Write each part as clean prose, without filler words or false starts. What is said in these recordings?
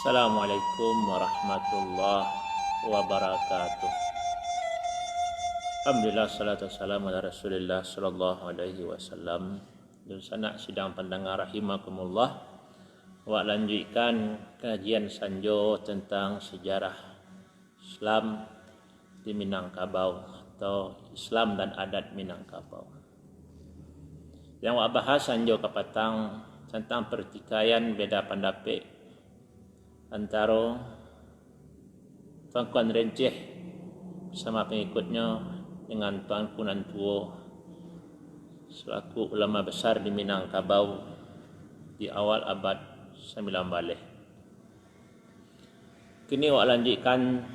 Assalamualaikum warahmatullahi wabarakatuh. Alhamdulillah, salatu wassalamu ala Rasulillah sallallahu alaihi wasallam. Dan sanak sidang pandangan rahimakumullah. Wa lanjutkan kajian sanjo tentang sejarah Islam di Minangkabau atau Islam dan adat Minangkabau. Yang wa bahas sanjo kapatang tentang pertikaian beda pendapat antara Tuan Renceh bersama pengikutnya dengan Tuan Punan Tuo selaku ulama besar di Minangkabau di awal abad 9 balik. Kini wak lanjutkan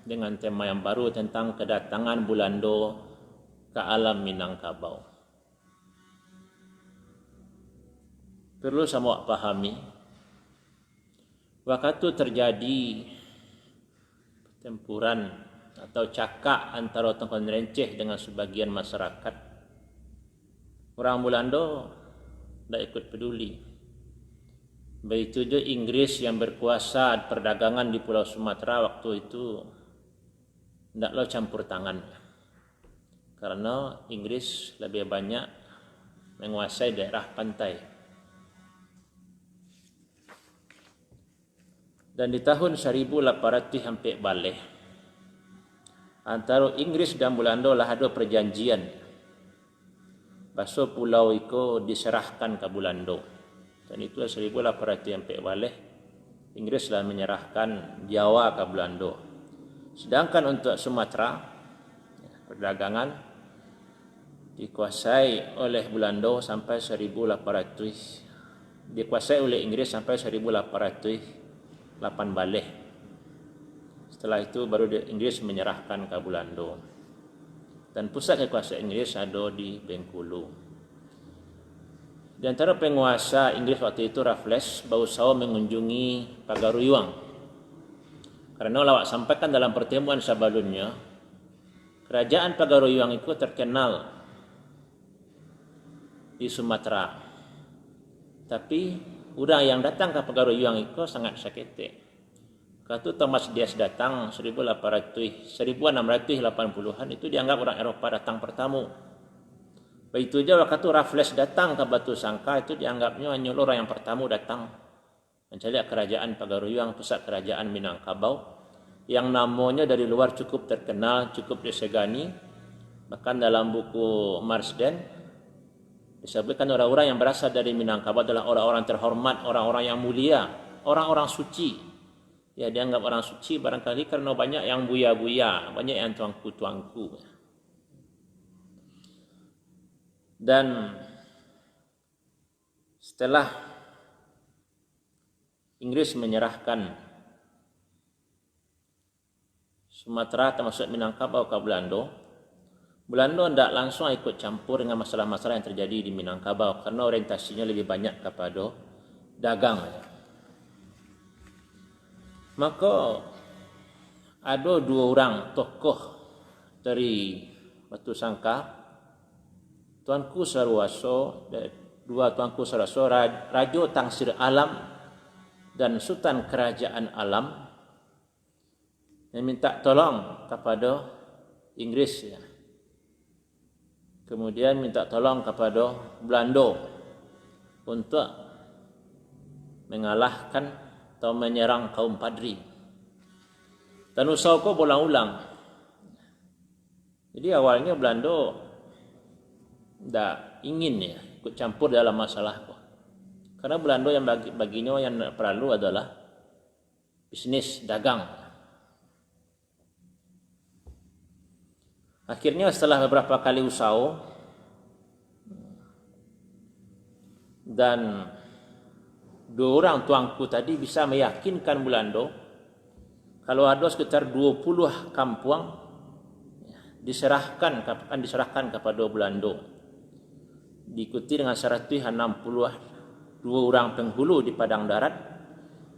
dengan tema yang baru tentang kedatangan Belanda ke alam Minangkabau. Perlu sama wak pahami, waktu terjadi pertempuran atau cakap antara Tuan Renceh dengan sebagian masyarakat, orang Belanda tidak ikut peduli. Begitu juga Inggris yang berkuasa perdagangan di Pulau Sumatera waktu itu tidaklah campur tangan, karena Inggris lebih banyak menguasai daerah pantai. Dan di tahun 1800 hampir balik, antara Inggris dan Belanda lah ada perjanjian. Bahasa pulau itu diserahkan ke Belanda. Dan itu 1800 hampir balik, Inggris lah menyerahkan Jawa ke Belanda. Sedangkan untuk Sumatera, perdagangan dikuasai oleh Belanda sampai 1800, dikuasai oleh Inggris sampai 1808 balik. Setelah itu baru Inggris menyerahkan ke Belanda. Dan pusat kekuasaan Inggris ada di Bengkulu. Di antara penguasa Inggris waktu itu, Raffles, berusaha mengunjungi Pagaruyuang. Karena lawak sampaikan dalam pertemuan sebelumnya, kerajaan Pagaruyuang itu terkenal di Sumatera. Tapi orang yang datang ke Pagaruyuang itu sangat sakit. Waktu Thomas Dias datang 1680-an itu dianggap orang Eropa datang pertama. Begitu juga waktu Raffles datang ke Batu Sangka itu dianggapnya hanya orang yang pertama datang mencari kerajaan Pagaruyuang, pusat kerajaan Minangkabau, yang namanya dari luar cukup terkenal, cukup disegani. Bahkan dalam buku Marsden disebutkan orang-orang yang berasal dari Minangkabau adalah orang-orang terhormat, orang-orang yang mulia, orang-orang suci. Ya, dianggap orang suci barangkali karena banyak yang buya-buya, banyak yang tuangku-tuangku. Dan setelah Inggris menyerahkan Sumatera termasuk Minangkabau ke Belanda, Belanda tidak langsung ikut campur dengan masalah-masalah yang terjadi di Minangkabau karena orientasinya lebih banyak kepada dagang. Maka ada dua orang tokoh dari Batu Sangka, Tuanku Sarwaso, dua Tuanku Sarwaso, Raja Tangsir Alam dan Sultan Kerajaan Alam, yang minta tolong kepada Inggris. Kemudian minta tolong kepada Belanda untuk mengalahkan atau menyerang kaum Padri. Dan usaha kau berulang-ulang. Jadi awalnya Belanda tidak ingin ikut campur dalam masalah kau. Karena Belanda yang baginya yang perlu adalah bisnis dagang. Akhirnya setelah beberapa kali usaha dan dua orang tuanku tadi bisa meyakinkan Belanda kalau ada sekitar 20 kampung akan diserahkan kepada Belanda. Diikuti dengan 162 orang penghulu di padang darat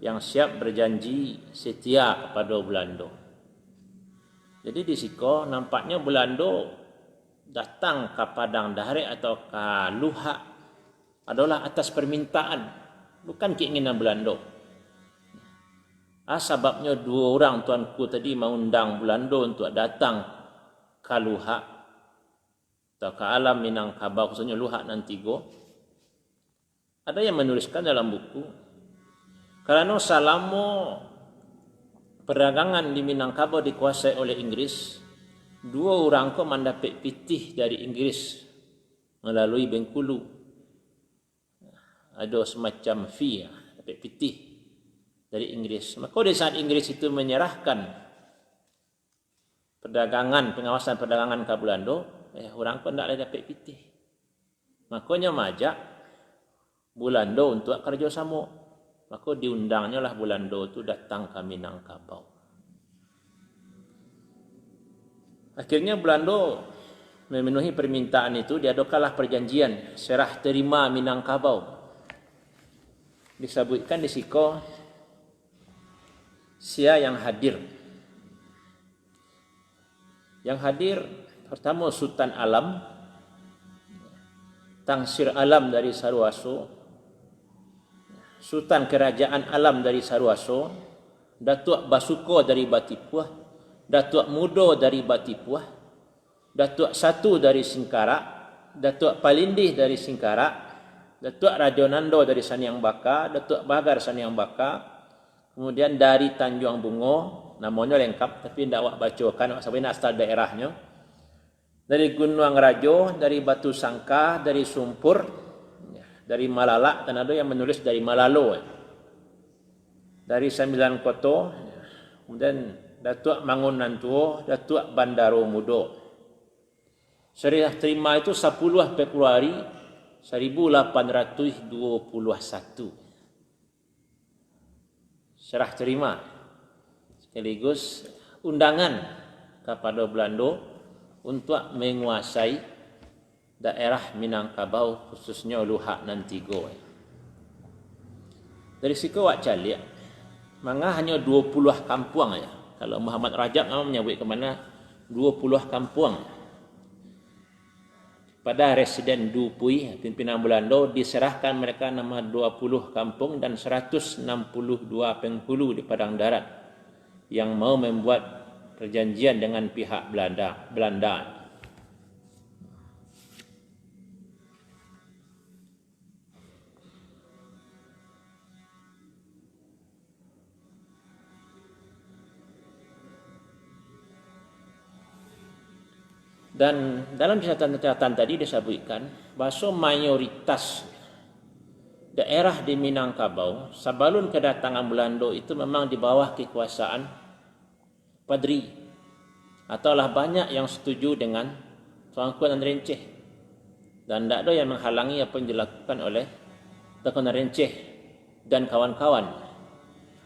yang siap berjanji setia kepada Belanda. Jadi di siko nampaknya Belanda datang ke padang darat atau ke Luhak adalah atas permintaan, bukan keinginan Belanda. Sebabnya dua orang tuanku tadi mengundang Belanda untuk datang ke Luhak atau ke alam Minangkabau, khususnya Luhak nan Tigo. Ada yang menuliskan dalam buku, karena selama perdagangan di Minangkabau dikuasai oleh Inggris, dua orang ko mendapat pitih dari Inggris melalui Bengkulu. Ada semacam fee, dapat pitih dari Inggris. Maka di saat Inggris itu menyerahkan pengawasan perdagangan ke Belanda, orang pun tidak boleh dapat pitih. Makanya majak Belanda untuk kerjasama. Maka diundangnya lah Belanda itu datang ke Minangkabau. Akhirnya Belanda memenuhi permintaan itu, diadakanlah perjanjian serah terima Minangkabau. Disebutkan di siko sia yang hadir. Yang hadir pertama Sultan Alam, Tangsir Alam dari Saruaso, Sultan Kerajaan Alam dari Saruaso, Datuk Basuko dari Batipuah, Datuk Mudo dari Batipuah, Datuk Satu dari Singkarak, Datuk Palindih dari Singkarak, Datuk Rajonando dari Saniang Baka, Datuk Bagar Saniang Baka, kemudian dari Tanjung Bungo, namanya lengkap tapi tidak awak bacakan sampai asal daerahnya. Dari Gunung Rajo, dari Batu Sangka, dari Sumpur, dari Malala, dan ada yang menulis dari Malalo, dari Sembilan Koto, kemudian Datuk Mangun Nantuo, Datuk Bandaro Mudo. Serah terima itu 10 Februari 1821. Serah terima sekaligus undangan kepada Belanda untuk menguasai daerah Minangkabau, khususnya Luhak nan Tigo. Dari situ awak cari, mangga hanya 20 kampung ya. Kalau Muhammad Rajab menyebut ke mana 20 kampung. Pada residen Dupui, pimpinan Belanda, diserahkan mereka nama 20 kampung dan 162 penghulu di padang darat yang mau membuat perjanjian dengan pihak Belanda. Dan dalam catatan tadi disebutkan bahwa mayoritas daerah di Minangkabau sebelum kedatangan Belanda itu memang di bawah kekuasaan Padri, ataulah banyak yang setuju dengan Tuanku Nan Renceh, dan tidak ada yang menghalangi apa yang dilakukan oleh Tuanku Nan Renceh dan kawan-kawan.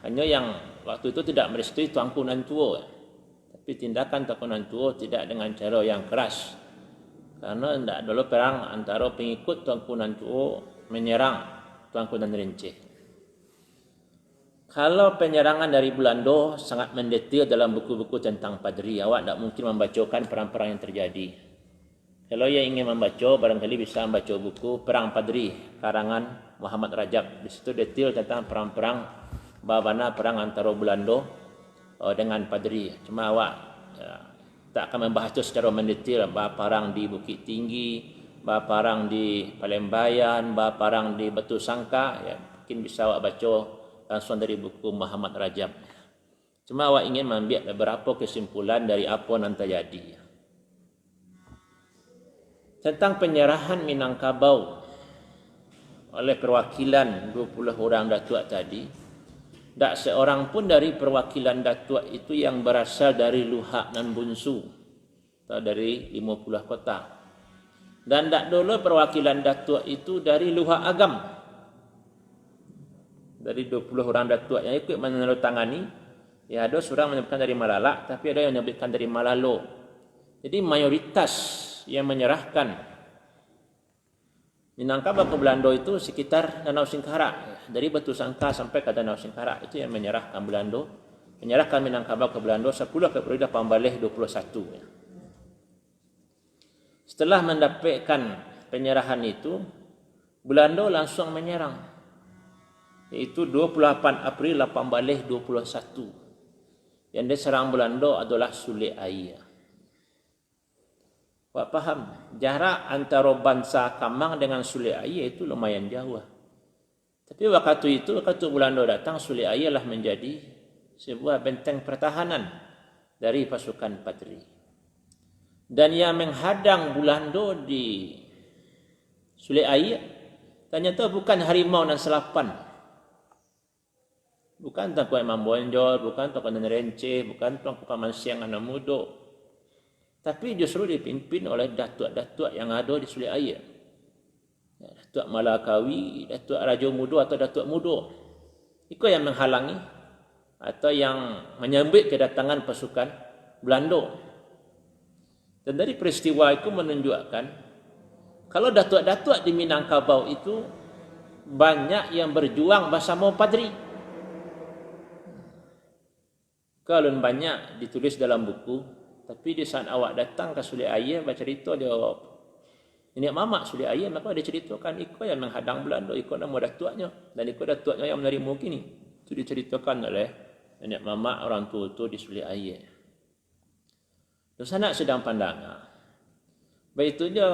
Hanya yang waktu itu tidak merestui Tuanku Nan Tuo. Tapi tindakan Tuanku Nan Tuo tidak dengan cara yang keras, karena tidak dulu perang antara pengikut Tuanku Nan Tuo menyerang Tuanku Nan Renceh. Kalau penyerangan dari Belanda sangat mendetail dalam buku-buku tentang Padri, awak tidak mungkin membacakan perang-perang yang terjadi. Kalau yang ingin membaca, barangkali bisa membaca buku Perang Padri karangan Muhammad Rajab. Di situ detail tentang perang-perang bagaimana perang antara Belanda dengan Padri. Cuma awak tak akan membahas itu secara mendetail. Perang di Bukit Tinggi, perang di Palembayan, perang di Batu Sangka, ya, mungkin bisa awak baca langsung dari buku Muhammad Rajab. Cuma awak ingin mengambil beberapa kesimpulan dari apa yang terjadi. Tentang penyerahan Minangkabau oleh perwakilan 20 orang datuk tadi, tak seorang pun dari perwakilan datuk itu yang berasal dari Luhak nan Bunsu atau dari 50 kota. Dan tak dulu perwakilan datuk itu dari Luhak Agam. Dari 20 orang datuk yang ikut menandatangani, ya ada seorang menyebutkan dari Malala, tapi ada yang menyebutkan dari Malalo. Jadi mayoritas yang menyerahkan Minangkabau ke Belanda itu sekitar Danau Singkarak. Dari Batu Sangka sampai ke Danau Singkarak itu yang menyerahkan Belanda, menyerahkan Minangkabau ke Belanda 10 Februari 1821. Setelah mendapatkan penyerahan itu, Belanda langsung menyerang. Iaitu 28 April 1821. Yang diserang Belanda adalah Sule Air. Awak faham? Jarak antara bangsa Kamang dengan Sule Air itu lumayan jauh. Tapi waktu itu, waktu Belanda datang, Sule Air lah menjadi sebuah benteng pertahanan dari pasukan Padri. Dan yang menghadang Belanda di Sule Air ternyata bukan harimau dan selapan. Bukan Tengku Imam Bonjol, bukan Tengku Nerenceh, bukan Tengku Paman Siang Anak Mudo. Tapi justru dipimpin oleh datuk-datuk yang ada di Sule Air. Datuk Malakawi, Datuk Raja Mudo atau Datuk Mudo. Itu yang menghalangi atau yang menyambut kedatangan pasukan Belanda. Dan dari peristiwa itu menunjukkan kalau datuk-datuk di Minangkabau itu banyak yang berjuang bersama Padri. Kalau banyak ditulis dalam buku, tapi di saat awak datang ke Sule Air bercerita dia ini mamak Sule Air, maka dia ceritakan ikut yang menghadang Belanda, ikut nama datuknya dan ikut datuknya yang menerima kini. Itu diceritakan oleh nenek mamak orang tua itu di Sule Air. Terus anak sedang pandangan. Baik itu dia,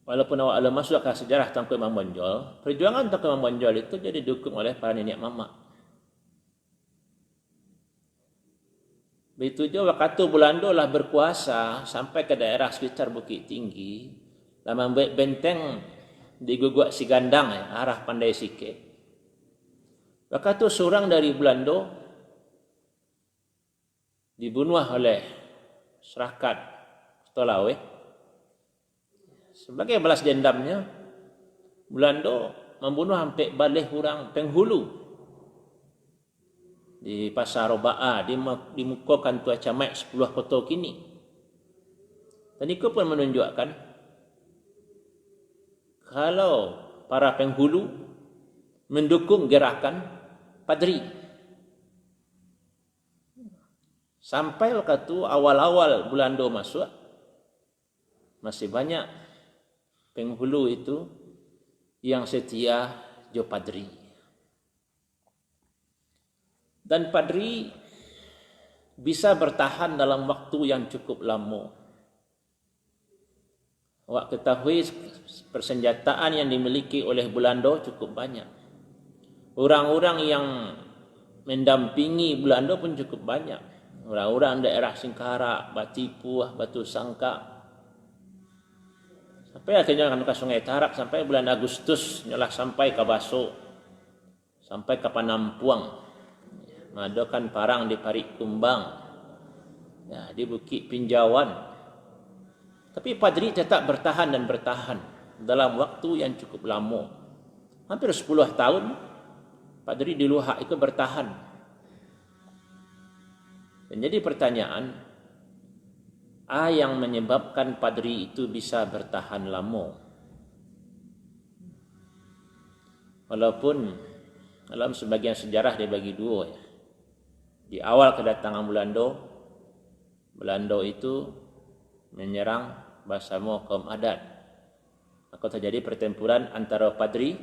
walaupun awak ada masuk ke sejarah Tengku Imam Bonjol, perjuangan Tengku Imam Bonjol itu jadi didukung oleh para nenek mamak. Begitu juga waktu Belanda lah berkuasa sampai ke daerah sekitar Bukit Tinggi, lah membuat benteng di Guguk Sigandang arah Pandai Sike. Waktu seorang dari Belanda dibunuh oleh Serakat Tolawe. Sebagai balas dendamnya, Belanda membunuh hampir balik orang penghulu di Pasar Roba'a, di muka Kantua Camat 10 kota kini. Dan itu pun menunjukkan kalau para penghulu mendukung gerakan Padri. Sampai waktu awal-awal Belanda masuk, masih banyak penghulu itu yang setia jo Padri. Dan Padri bisa bertahan dalam waktu yang cukup lama. Awak ketahui persenjataan yang dimiliki oleh Belanda cukup banyak. Orang-orang yang mendampingi Belanda pun cukup banyak. Orang-orang daerah Singkarak, Batipuh, Batu Sangka. Sampai akhirnya ke Sungai Tarak, sampai bulan Agustus nyalah sampai ke Baso, sampai ke Panampuang. Mengadakan parang di Parik Kumbang, ya, di Bukit Pinjauan. Tapi Padri tetap bertahan dan bertahan dalam waktu yang cukup lama. Hampir 10 tahun Padri di Luhak itu bertahan. Dan jadi pertanyaan, apa yang menyebabkan Padri itu bisa bertahan lama? Walaupun dalam sebagian sejarah dia bagi dua, ya. Di awal kedatangan Belanda itu menyerang bersama kaum adat. Maka terjadi pertempuran antara Padri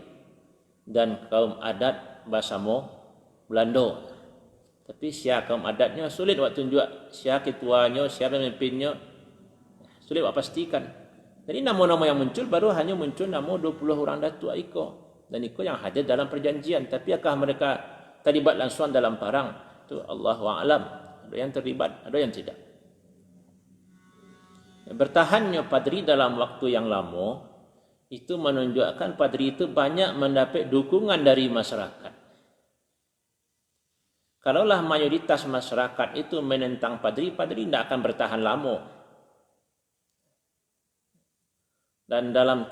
dan kaum adat bersama Belanda. Tapi siapa kaum adatnya sulit buat tunjuk, siapa ketuanya, siapa pemimpinnya, sulit buat pastikan. Jadi nama-nama yang muncul baru hanya muncul nama 20 orang datuk Iko. Dan Iko yang hadir dalam perjanjian. Tapi apakah mereka terlibat langsung dalam perang? Itu Allahu a'lam. Ada yang terlibat, ada yang tidak. Bertahannya Padri dalam waktu yang lama itu menunjukkan Padri itu banyak mendapat dukungan dari masyarakat. Kalaulah mayoritas masyarakat itu menentang Padri, Padri tidak akan bertahan lama. Dan dalam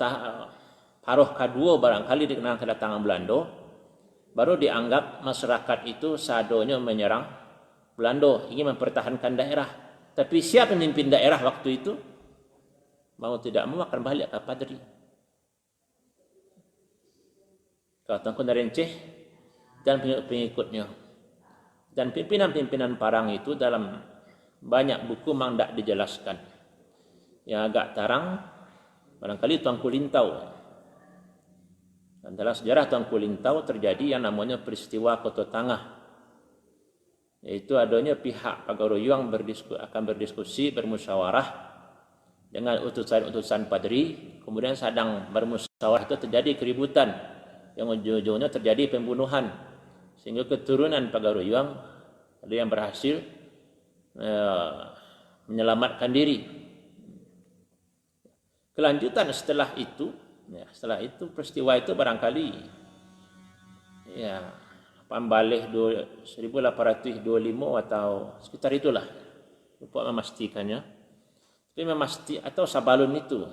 paruh kedua barangkali dengan kedatangan Belanda, baru dianggap masyarakat itu sadonya menyerang Belanda, ingin mempertahankan daerah. Tapi siapa pemimpin daerah waktu itu? Mau tidak mau akan balik ke Padri. Kalau Tengku Nerenceh dan pengikutnya. Dan pimpinan-pimpinan parang itu dalam banyak buku memang tidak dijelaskan. Yang agak tarang, barangkali Tuanku Lintau. Dan dalam sejarah Tuanku Lintau terjadi yang namanya peristiwa Koto Tangah, yaitu adanya pihak Pagaruyuang akan berdiskusi, bermusyawarah dengan utusan-utusan padri, kemudian sedang bermusyawarah itu terjadi keributan yang ujung-ujungnya terjadi pembunuhan, sehingga keturunan Pagaruyuang ada yang berhasil menyelamatkan diri. Kelanjutan setelah itu peristiwa itu barangkali pambalih 1825 atau sekitar itulah, lupa memastikannya. Tapi atau sabalun itu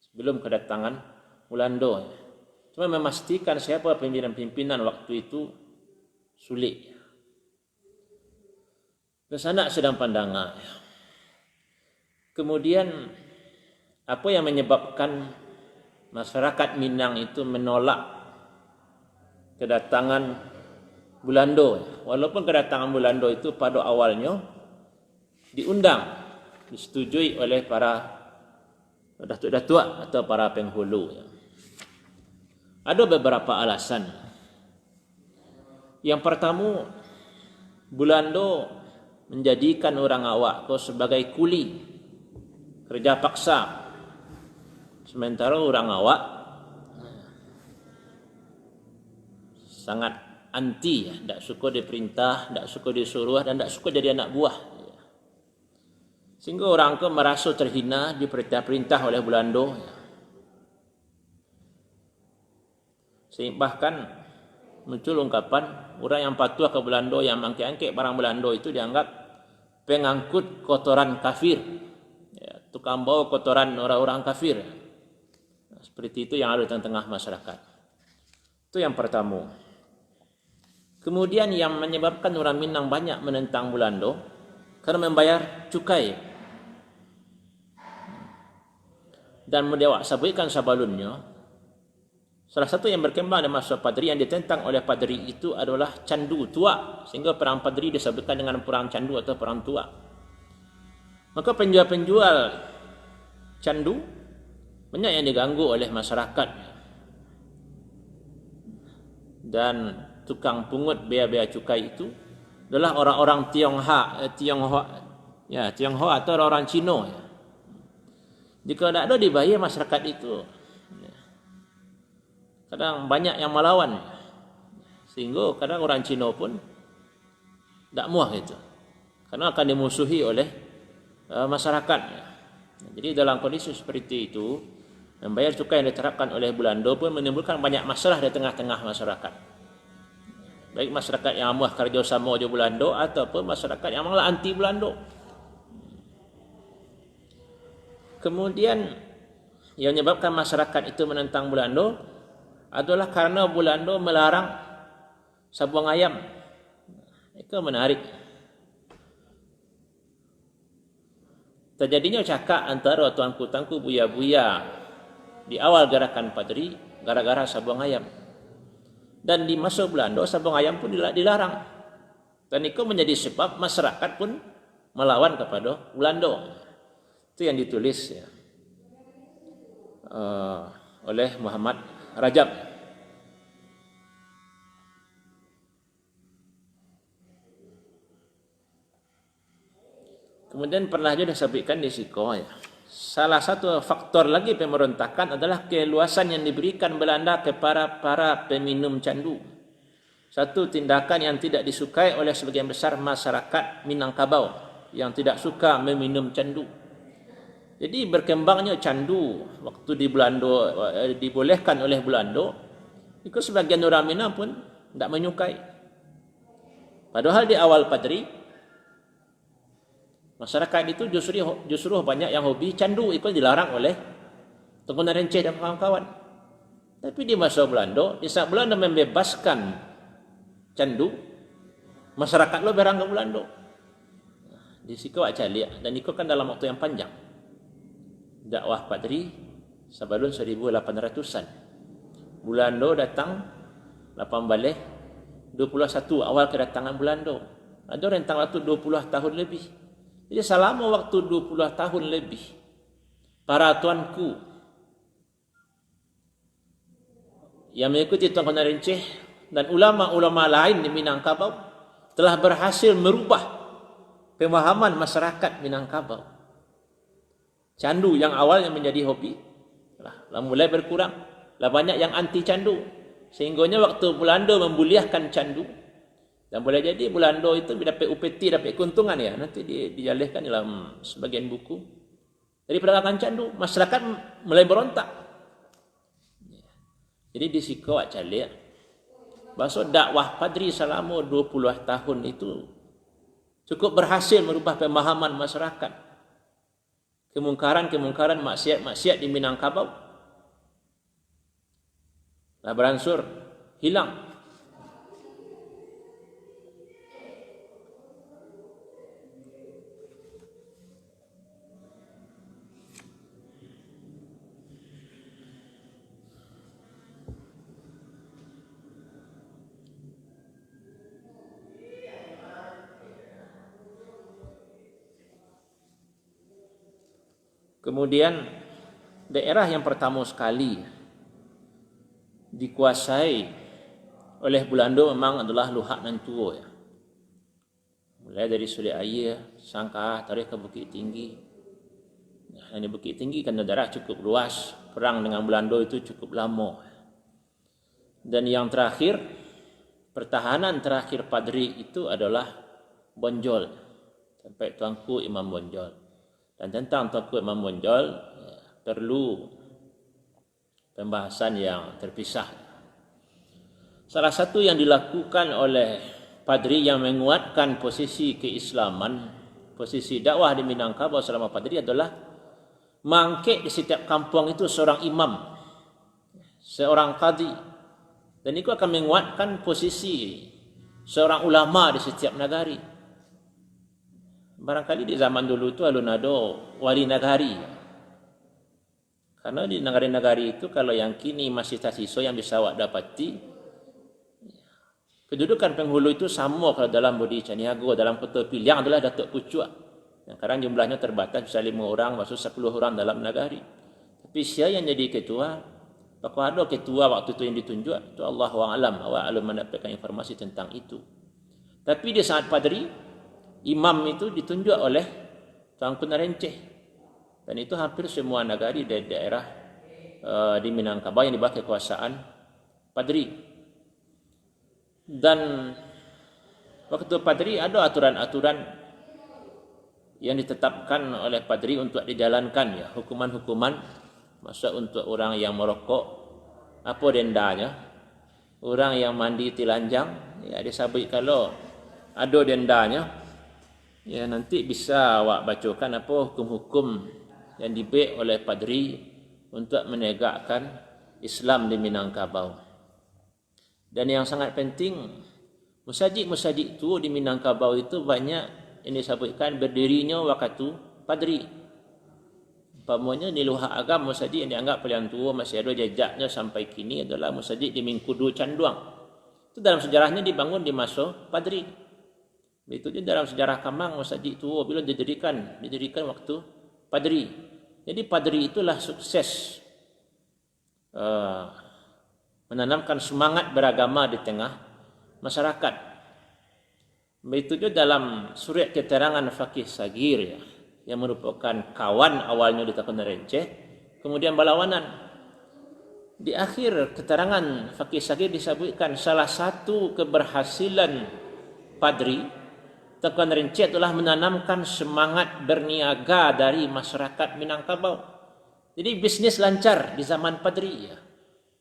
sebelum kedatangan Belanda. Cuma memastikan siapa pimpinan-pimpinan waktu itu sulit. Kesana sedang pandangan. Kemudian apa yang menyebabkan masyarakat Minang itu menolak kedatangan Belanda? Walaupun kedatangan Belanda itu pada awalnya disetujui oleh para datuk-datuk atau para penghulu. Ada beberapa alasan. Yang pertama, Belanda menjadikan orang awak sebagai kuli kerja paksa, sementara orang awak sangat anti, tak suka diperintah, tak suka disuruh, dan tak suka jadi anak buah. Sehingga orang ke merasa terhina, diperintah-perintah oleh Belanda. Bahkan muncul ungkapan orang yang patuh ke Belanda, yang mengangkut barang Belanda itu dianggap pengangkut kotoran kafir, tukang bawa kotoran orang-orang kafir. Seperti itu yang ada di tengah masyarakat. Itu yang pertama. Kemudian yang menyebabkan orang Minang banyak menentang Belanda karena membayar cukai. Dan mendewa sabuikan sabalunnya, salah satu yang berkembang di masa padri yang ditentang oleh padri itu adalah candu tua, sehingga perang padri disebutkan dengan perang candu atau perang tua. Maka penjual-penjual candu banyak yang diganggu oleh masyarakat, dan tukang pungut bea-bea cukai itu adalah orang-orang Tionghoa atau orang Cina. Jika tidak ada dibayar masyarakat itu, kadang banyak yang melawan, sehingga kadang orang Cina pun tak muah itu, karena akan dimusuhi oleh masyarakat. Jadi dalam kondisi seperti itu, membayar cukai yang diterapkan oleh Belanda pun menimbulkan banyak masalah di tengah-tengah masyarakat. Baik masyarakat yang muah kerjasama dengan Belanda ataupun masyarakat yang malah anti Belanda. Kemudian yang menyebabkan masyarakat itu menentang Belanda adalah karena Belanda melarang sabung ayam. Itu menarik. Terjadinya cakap antara tuanku-tuanku buya-buya di awal gerakan padri gara-gara sabung ayam. Dan di masa Belanda sabung ayam pun dilarang. Dan itu menjadi sebab masyarakat pun melawan kepada Belanda. Itu yang ditulis oleh Muhammad Rajab. Kemudian pernah juga disebutkan di Siko, salah satu faktor lagi pemberontakan adalah keluasan yang diberikan Belanda kepada para peminum candu. Satu tindakan yang tidak disukai oleh sebagian besar masyarakat Minangkabau yang tidak suka meminum candu. Jadi berkembangnya candu waktu di Belanda dibolehkan oleh Belanda, itu sebagian orang Minang pun tidak menyukai. Padahal di awal padri masyarakat itu justru banyak yang hobi candu, itu dilarang oleh Tunku Narenceh dan kawan-kawan. Tapi di masa Belanda, di saat Belanda membebaskan candu, masyarakat lo berang ke Belanda. Di situ aja lihat, dan itu kan dalam waktu yang panjang. Dakwah padri sebelum 1800-an. Belanda datang 1821 awal kedatangan Belanda. Ada rentang waktu 20 tahun lebih. Jadi selama waktu 20 tahun lebih, para tuanku yang mengikuti Tuanku Narincih dan ulama-ulama lain di Minangkabau telah berhasil merubah pemahaman masyarakat Minangkabau. Candu yang awalnya menjadi hobi lah mulai berkurang, lah banyak yang anti candu, sehingganya waktu Belanda membuliahkan candu, dan boleh jadi Belanda itu dapat upeti, dapat keuntungan ya, nanti dijalihkan dalam sebagian buku dari perdagangan candu, masyarakat mulai berontak. Jadi di situ acalik bahasa dakwah Padri selama 20 tahun itu cukup berhasil merubah pemahaman masyarakat. Kemungkaran, maksiat di Minangkabau lah beransur hilang. Kemudian daerah yang pertama sekali dikuasai oleh Belanda memang adalah Luhak Nantuo ya. Mulai dari Sulit Air, Sangka, tarik ke Bukit Tinggi. Nah, di Bukit Tinggi kan daerah cukup luas, perang dengan Belanda itu cukup lama. Dan yang terakhir, pertahanan terakhir Padri itu adalah Bonjol, sampai Tuanku Imam Bonjol. Dan tentang Tuanku Imam Bonjol perlu pembahasan yang terpisah. Salah satu yang dilakukan oleh Padri yang menguatkan posisi keislaman, posisi dakwah di Minangkabau selama Padri adalah mangkek di setiap kampung itu seorang imam, seorang qadi. Dan itu akan menguatkan posisi seorang ulama di setiap negari. Barangkali di zaman dulu itu alun ada wali nagari. Karena di negari-negari itu kalau yang kini masih tersisa yang bisa awak dapati, kedudukan penghulu itu sama kalau dalam Budi Caniago, dalam Kota Piliang adalah Datuk Pucuk. Yang sekarang jumlahnya terbatas, bisa 5 orang, masuk 10 orang dalam negari. Tapi siapa yang jadi ketua? Apakah ada ketua waktu itu yang ditunjuk? Itu Allahu'alam, awak alum mendapatkan informasi tentang itu. Tapi di saat Padri, imam itu ditunjuk oleh Tuanku Narincih, dan itu hampir semua nagari dari daerah di Minangkabau yang dibawah kekuasaan Padri. Dan waktu Padri ada aturan-aturan yang ditetapkan oleh Padri untuk dijalankan ya, hukuman-hukuman. Masa untuk orang yang merokok apa dendanya, orang yang mandi telanjang ya disabit kalau ada dendanya. Ya nanti bisa awak bacakan apa hukum-hukum yang dibuat oleh Padri untuk menegakkan Islam di Minangkabau. Dan yang sangat penting, masjid-masjid itu di Minangkabau itu banyak yang disebutkan berdirinya waktu Padri. Umpamanya di Luhak Agam, masjid yang dianggap paling tua masih ada jejaknya sampai kini adalah masjid di Mingkudu Canduang. Itu dalam sejarahnya dibangun di masa Padri. Itu je dalam sejarah Kamang masjid tua bila didirikan waktu Padri. Jadi Padri itulah sukses menanamkan semangat beragama di tengah masyarakat. Begitu juga dalam surat keterangan Fakih Sagir ya, yang merupakan kawan awalnya di Tuanku Narincih, kemudian berlawanan. Di akhir keterangan Fakih Sagir disebutkan salah satu keberhasilan Padri Tuanku Narincih telah menanamkan semangat berniaga dari masyarakat Minangkabau. Jadi bisnis lancar di zaman Padri ya.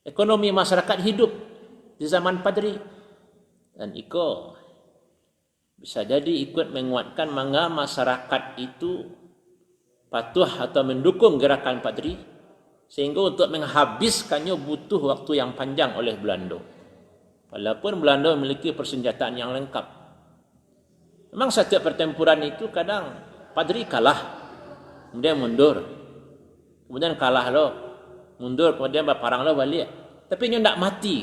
Ekonomi masyarakat hidup di zaman Padri. Dan Iko bisa jadi ikut menguatkan mangga masyarakat itu patuh atau mendukung gerakan Padri, sehingga untuk menghabiskannya butuh waktu yang panjang oleh Belanda. Walaupun Belanda memiliki persenjataan yang lengkap. Memang setiap pertempuran itu kadang Padri kalah, kemudian mundur, kemudian kalah lo, mundur, kemudian berparang lo balik. Tapi dia tidak mati.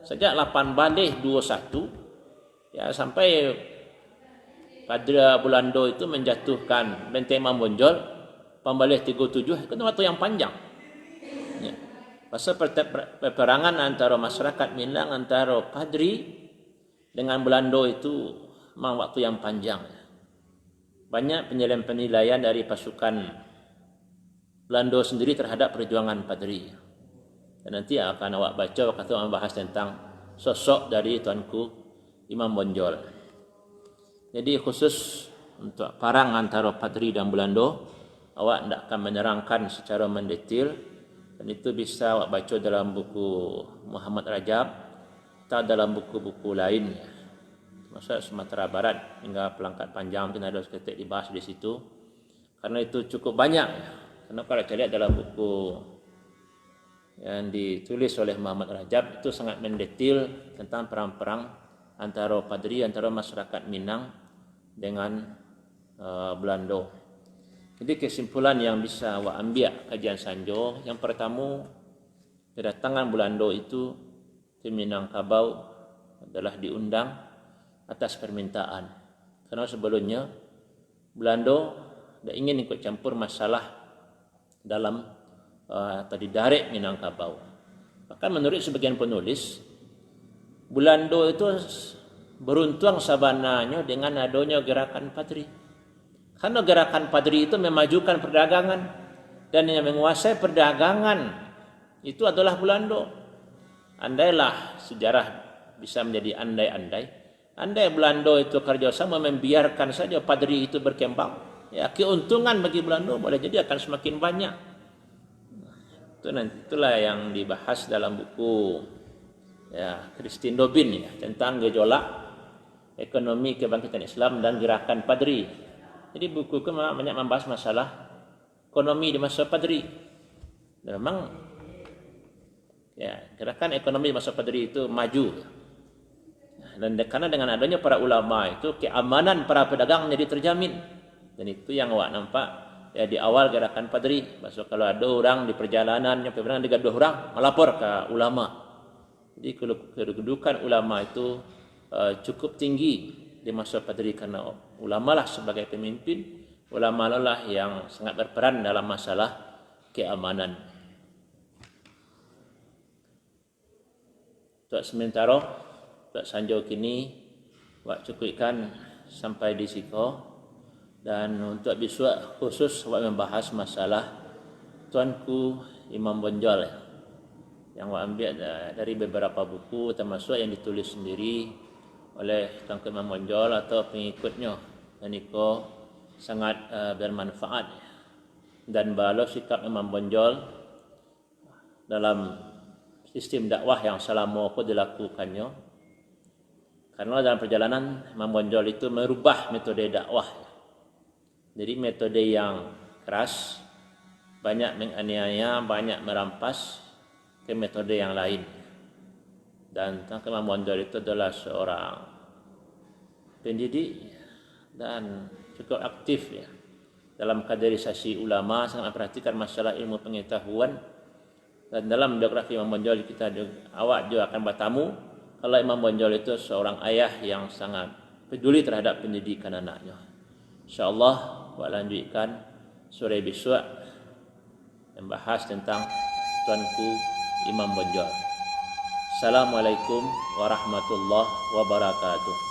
Sejak 8 Baleh 21 ya sampai pada Belanda itu menjatuhkan Benteng Imam Bonjol, Pambaleh 37, itu waktu yang panjang. Ya. Pasal peperangan antara masyarakat Minang, antara Padri dengan Belanda itu memang waktu yang panjang. Banyak penilaian dari pasukan Belanda sendiri terhadap perjuangan Padri. Dan nanti akan awak baca waktu membahas tentang sosok dari Tuanku Imam Bonjol. Jadi khusus untuk perang antara Padri dan Belanda, awak tidak akan menerangkan secara mendetail, dan itu bisa awak baca dalam buku Muhammad Rajab atau dalam buku-buku lain. Masa Sumatera Barat hingga Pelangkat Panjang mungkin ada seketik dibahas di situ. Karena itu cukup banyak. Karena kalau kita lihat dalam buku yang ditulis oleh Muhammad Rajab itu sangat mendetail tentang perang-perang antara Padri, antara masyarakat Minang dengan Belanda. Jadi kesimpulan yang bisa awak ambil kajian Sanjo, yang pertama, kedatangan Belanda itu ke Minangkabau adalah diundang atas permintaan. Karena sebelumnya Belanda tidak ingin ikut campur masalah dalam atau di Darek Minangkabau. Bahkan menurut sebagian penulis, Belanda itu beruntung sabananya dengan adanya gerakan Padri. Karena gerakan Padri itu memajukan perdagangan, dan yang menguasai perdagangan itu adalah Belanda. Andailah sejarah bisa menjadi andai-andai, andai Belanda itu kerjasama membiarkan saja Padri itu berkembang, ya keuntungan bagi Belanda boleh jadi akan semakin banyak. Itulah yang dibahas dalam buku Christine Dobin tentang gejolak ekonomi kebangkitan Islam dan gerakan Padri. Jadi buku itu banyak membahas masalah ekonomi di masa Padri. Dan memang gerakan ekonomi di masa Padri itu maju. Dan karena dengan adanya para ulama itu keamanan para pedagang menjadi terjamin. Dan itu yang awak nampak di awal gerakan Padri. Maksud kalau ada orang di perjalanan yang perjalanan dengan 2 orang melapor ke ulama. Jadi kedudukan ulama itu cukup tinggi di masa Padri, karena ulama lah sebagai pemimpin, ulama lah yang sangat berperan dalam masalah keamanan. Untuk sementara, untuk Sanjo kini wak cukupkan sampai di siko. Dan untuk besok khusus wak membahas masalah Tuanku Imam Bonjol yang wak ambil dari beberapa buku, termasuk yang ditulis sendiri oleh Tuanku Imam Bonjol atau pengikutnya. Dan itu sangat bermanfaat dan bala sikap Imam Bonjol dalam sistem dakwah yang selama aku dilakukannya. Karena dalam perjalanan Imam Bonjol itu merubah metode dakwah. Jadi metode yang keras, banyak menganiaya, banyak merampas, ke metode yang lain. Dan Tuanku Imam Bonjol itu adalah seorang pendidik dan cukup aktif dalam kaderisasi ulama, sangat memperhatikan masalah ilmu pengetahuan. Dan dalam biografi Imam Bonjol awak juga akan bertamu kalau Imam Bonjol itu seorang ayah yang sangat peduli terhadap pendidikan anaknya. InsyaAllah buat lanjutkan sore besok membahas tentang Tuanku Imam Bonjol. Assalamualaikum warahmatullahi wabarakatuh.